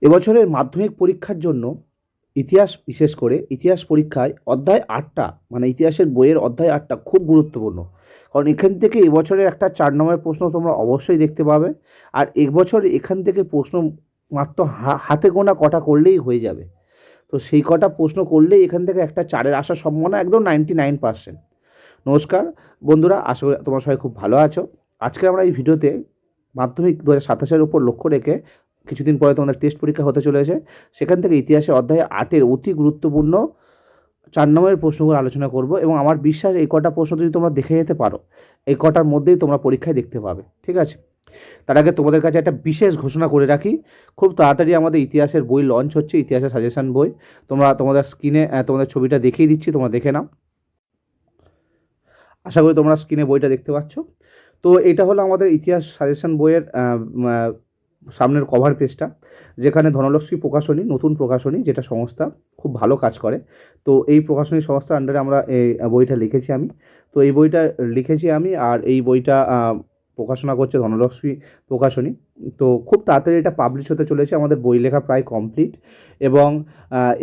এবছরের মাধ্যমিক পরীক্ষার জন্য ইতিহাস, বিশেষ করে ইতিহাস পরীক্ষায় অধ্যায় ৮টা, মানে ইতিহাসের বইয়ের অধ্যায় ৮টা খুব গুরুত্বপূর্ণ। কারণ এখান থেকে এবছরের একটা ৪ নম্বরের প্রশ্ন তোমরা অবশ্যই দেখতে পাবে। আর এবছর এখান থেকে প্রশ্ন মাত্র হাতে গোনা কটা করলেই হয়ে যাবে। তো সেই কটা প্রশ্ন করলেই এখান থেকে একটা ৪-এর আসার সম্ভাবনা একদম 99%। নমস্কার বন্ধুরা, আশা করি তোমরা সবাই খুব ভালো আছো। আজকে আমরা এই ভিডিওতে মাধ্যমিক ২০২৭-এর উপর লক্ষ্য রেখে কিছুদিন পরে তোমাদের টেস্ট পরীক্ষা হতে চলেছে, সেখান থেকে ইতিহাসে অধ্যায় ৮-এর অতি গুরুত্বপূর্ণ ৪ নম্বরের প্রশ্নগুলো আলোচনা করব। এবং আমার বিশ্বাস এই কটা প্রশ্ন যদি তোমরা দেখে যেতে পারো, এই কটার মধ্যেই তোমরা পরীক্ষায় দেখতে পাবে। ঠিক আছে, তার আগে তোমাদের কাছে একটা বিশেষ ঘোষণা করে রাখি, খুব তাড়াতাড়ি আমাদের ইতিহাসের বই লঞ্চ হচ্ছে, ইতিহাসের সাজেশন বই। তোমাদের স্ক্রিনে তোমাদের ছবিটা দেখিয়ে দিচ্ছি, তোমরা দেখে নাও। আশা করি তোমরা স্ক্রিনে বইটা দেখতে পাচ্ছ। তো এটা হলো আমাদের ইতিহাস সাজেশন বইয়ের সামনের কভার পেজটা, যেখানে ধনলক্ষ্মী প্রকাশনী, নতুন প্রকাশনী, যেটা সংস্থা খুব ভালো কাজ করে। তো এই প্রকাশনী সংস্থার আন্ডারে আমরা এই বইটা লিখেছি আমি। তো এই বইটা লিখেছি আমি, আর এই বইটা প্রকাশনা করছে ধনলক্ষ্মী প্রকাশনী। তো খুব তাড়াতাড়ি এটা পাবলিশ হতে চলেছে, আমাদের বই লেখা প্রায় কমপ্লিট। এবং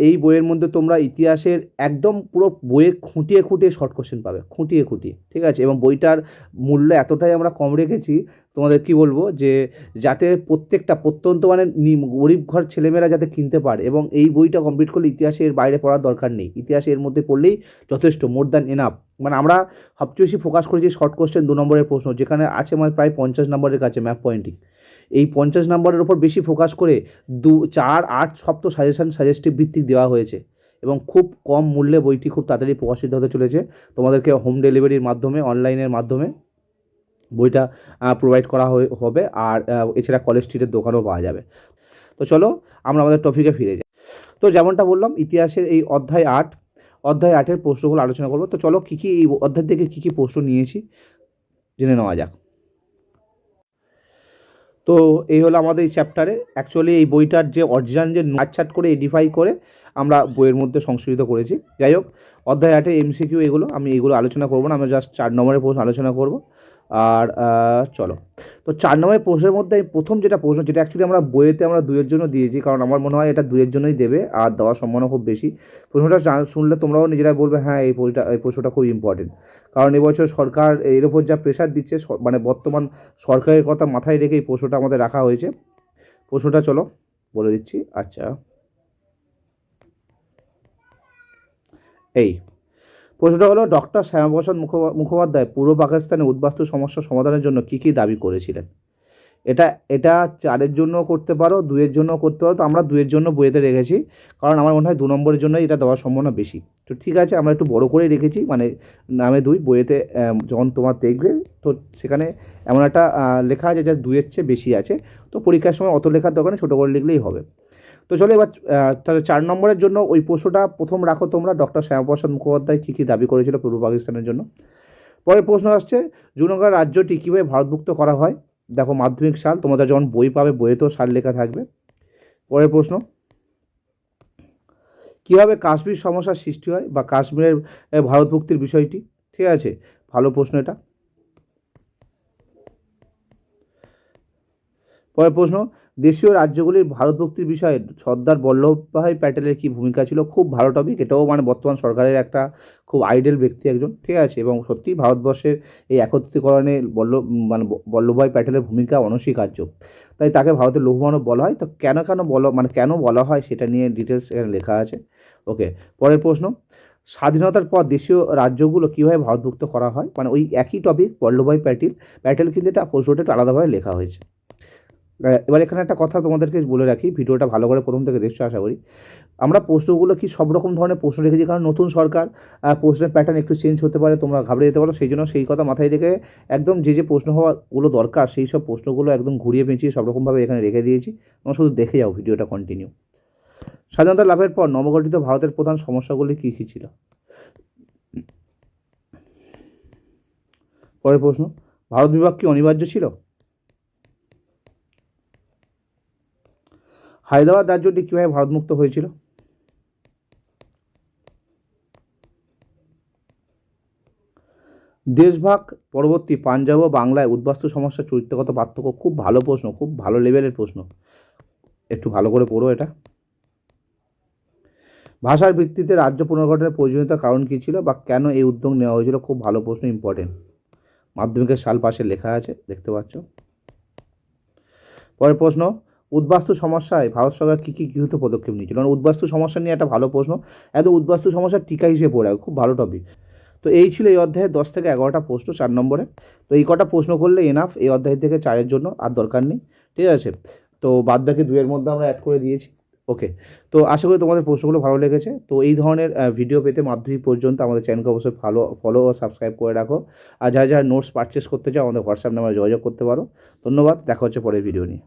এই বইয়ের মধ্যে তোমরা ইতিহাসের একদম পুরো বইয়ে খুঁটিয়ে খুঁটিয়ে শর্ট কোশ্চেন পাবে, খুঁটিয়ে খুঁটিয়ে। ঠিক আছে, এবং বইটার মূল্য এতটাই আমরা কম রেখেছি, তোমাদের কি বলবো, যে যাতে প্রত্যেকটা প্রত্যন্ত মানে গরিব ঘর ছেলেমেয়েরা যাতে কিনতে পারে। এবং এই বইটা কমপ্লিট করলে ইতিহাসের বাইরে পড়ার দরকার নেই, ইতিহাসের মধ্যে পড়লেই যথেষ্ট, মোর দ্যান এনাফ। মানে আমরা সবচেয়ে বেশি ফোকাস করেছি শর্ট কোশ্চেন 2 নম্বরের প্রশ্ন, যেখানে আছে মানে প্রায় 50 নম্বরের কাছে ম্যাপ পয়েন্টিং। এই 50 নম্বরের উপর বেশি ফোকাস করে 2, 4, 8 সব তো সাজেস্টিভ ভিত্তিক দেওয়া হয়েছে। এবং খুব কম মূল্যে বইটি খুব তাড়াতাড়ি প্রকাশিত হতে চলেছে। তোমাদেরকে হোম ডেলিভারির মাধ্যমে, অনলাইনের মাধ্যমে বইটা প্রোভাইড করা হবে। আর এছাড়া কলেজ স্ট্রিটের দোকানেও পাওয়া যাবে। তো চলো আমরা আমাদের টপিকে ফিরে যাই। তো যেমনটা বললাম, ইতিহাসের এই অধ্যায় 8-এর প্রশ্নগুলো আলোচনা করবো। তো চলো কী এই অধ্যায় থেকে কী প্রশ্ন নিয়েছি জেনে নেওয়া যাক। তো এই হলো আমাদের এই চ্যাপ্টারে অ্যাকচুয়ালি এই বইটার যে অরিজিনাল, যে ছাট করে এডিফাই করে আমরা বইয়ের মধ্যে সংশোধিত করেছি। যাই হোক, অধ্যায় 8-এ এমসিকিউ এগুলো, আমি এইগুলো আলোচনা করবো না, আমরা জাস্ট 4 নম্বরের প্রশ্ন আলোচনা করব। আর চলো, তো 4 নম্বরের প্রশ্নের মধ্যে প্রথম যেটা প্রশ্ন, যেটা অ্যাকচুয়ালি আমরা বইয়েতে আমরা 2-এর জন্য দিয়েছি, কারণ আমার মনে হয় এটা 2-এর জন্যই দেবে, আর দেওয়ার সম্ভাবনা খুব বেশি। প্রশ্নটা শুনলে তোমরাও নিজেরাই বলবে হ্যাঁ এই প্রশ্নটা খুব ইম্পর্টেন্ট। কারণ এবছর সরকার এর ওপর যা প্রেশার দিচ্ছে, মানে বর্তমান সরকারের কথা মাথায় রেখে এই প্রশ্নটা আমাদের রাখা হয়েছে। প্রশ্নটা চলো বলে দিচ্ছি। আচ্ছা, এই প্রশ্নটা হলো, ডক্টর শ্যামাপ্রসাদ মুখোপাধ্যায় পূর্ব পাকিস্তানে উদ্বাস্তু সমস্যা সমাধানের জন্য কী কী দাবি করেছিলেন? এটা এটা 4-এর জন্যও করতে পারো, 2-এর জন্যও করতে পারো। তো আমরা 2-এর জন্য বইয়েতে রেখেছি, কারণ আমার মনে হয় 2 নম্বরের জন্যই এটা দেওয়ার সম্ভাবনা বেশি। তো ঠিক আছে, আমরা একটু বড় করেই রেখেছি, মানে নামে 2 বইয়েতে যখন তোমার দেখবে, তো সেখানে এমন একটা লেখা আছে যা 2-এর চেয়ে বেশি আছে। তো পরীক্ষার সময় অত লেখার দরকার নেই, ছোটো করে লিখলেই হবে। তো চলো এবার তাহলে 4 নম্বরের জন্য ওই প্রশ্নটা প্রথম রাখো তোমরা, ডক্টর শ্যামাপ্রসাদ মুখোপাধ্যায় কী কী দাবি করেছিল পূর্ব পাকিস্তানের জন্য। পরের প্রশ্ন আসছে, জুনাগড় রাজ্যটি কীভাবে ভারতভুক্ত করা হয়? দেখো মাধ্যমিক সাল, তোমাদের যখন বই পাবে বইয়েতেও সাল লেখা থাকবে। পরের প্রশ্ন, কীভাবে কাশ্মীর সমস্যার সৃষ্টি হয় বা কাশ্মীরের ভারতভুক্তির বিষয়টি? ঠিক আছে, ভালো প্রশ্ন এটা। পরের প্রশ্ন, দেশীয় রাজ্যগুলির ভারতভুক্তির বিষয়ে সর্দার বল্লভভাই প্যাটেলের কী ভূমিকা ছিল? খুব ভালো টপিক এটাও, মানে বর্তমান সরকারের একটা খুব আইডল ব্যক্তি একজন। ঠিক আছে, এবং সত্যিই ভারতবর্ষের এই একত্রীকরণে বল্লভভাই প্যাটেলের ভূমিকা অনস্বীকার্য। তাই তাকে ভারতের লৌহ মানব বলা হয়। তো কেন বলা হয় সেটা নিয়ে ডিটেলস এখানে লেখা আছে। ওকে, পরের প্রশ্ন, স্বাধীনতার পর দেশীয় রাজ্যগুলো কীভাবে ভারতভুক্ত করা হয়? মানে ওই একই টপিক, বল্লভভাই প্যাটেল কিন্তু এটা প্রশ্নটা একটু আলাদাভাবে লেখা হয়েছে। এবার এখানে একটা কথা তোমাদেরকে বলে রাখি, ভিডিওটা ভালো করে প্রথম থেকে দেখছো আশা করি। আমরা প্রশ্নগুলো কি সব রকম ধরনের প্রশ্ন রেখেছি, কারণ নতুন সরকার, প্রশ্নের প্যাটার্ন একটু চেঞ্জ হতে পারে, তোমরা ঘাবড়ে যেতে পারো। সেই জন্য সেই কথা মাথায় রেখে একদম যে প্রশ্ন হওয়াগুলো দরকার সেই সব প্রশ্নগুলো একদম ঘুরিয়ে পেঁচিয়ে সব রকমভাবে এখানে রেখে দিয়েছি। তোমরা শুধু দেখে যাও ভিডিওটা কন্টিনিউ। স্বাধীনতা লাভের পর নবগঠিত ভারতের প্রধান সমস্যাগুলি কী কী ছিল? পরের প্রশ্ন, ভারত বিভাগ কি অনিবার্য ছিল? হায়দ্রাবাদ রাজ্যটি কীভাবে ভারতমুক্ত হয়েছিল? দেশভাগ পরবর্তী পাঞ্জাব ও বাংলায় উদ্বাস্তু সমস্যার চরিত্রগত পার্থক্য? খুব ভালো প্রশ্ন, খুব ভালো লেভেলের প্রশ্ন। একটু ভালো করে পড়ো এটা। ভাষার ভিত্তিতে রাজ্য পুনর্গঠনের প্রয়োজনীয়তার কারণ কী ছিল বা কেন এই উদ্যোগ নেওয়া হয়েছিল? খুব ভালো প্রশ্ন, ইম্পর্টেন্ট। মাধ্যমিকের সাল পাশে লেখা আছে, দেখতে পাচ্ছ। পরের প্রশ্ন, উদ্বাস্তু সমস্যায় ভারত সরকার কী কী গৃহীত পদক্ষেপ নিয়েছিল? মানে উদ্বাস্তু সমস্যা নিয়ে একটা ভালো প্রশ্ন, একদম উদ্বাস্তু সমস্যার টিকা হিসেবে পড়ে, খুব ভালো টপিক। তো এই ছিল এই অধ্যায়ে 10 থেকে 11টা প্রশ্ন 4 নম্বরে। তো এই কটা প্রশ্ন করলে এনাফ এই অধ্যায় থেকে 4-এর জন্য, আর দরকার নেই, ঠিক আছে। তো বাদ বাকি 2-এর মধ্যে আমরা অ্যাড করে দিয়েছি। ওকে, তো আশা করি তোমাদের প্রশ্নগুলো ভালো লেগেছে। তো এই ধরনের ভিডিও পেতে মাধ্যমিক পর্যন্ত আমাদের চ্যানেলকে অবশ্যই ফলো ও সাবস্ক্রাইব করে রাখো। আর যারা যারা নোটস পারচেস করতে চাও আমাদের হোয়াটসঅ্যাপ নাম্বারে যোগাযোগ করতে পারো। ধন্যবাদ, দেখা হচ্ছে পরের ভিডিও নিয়ে।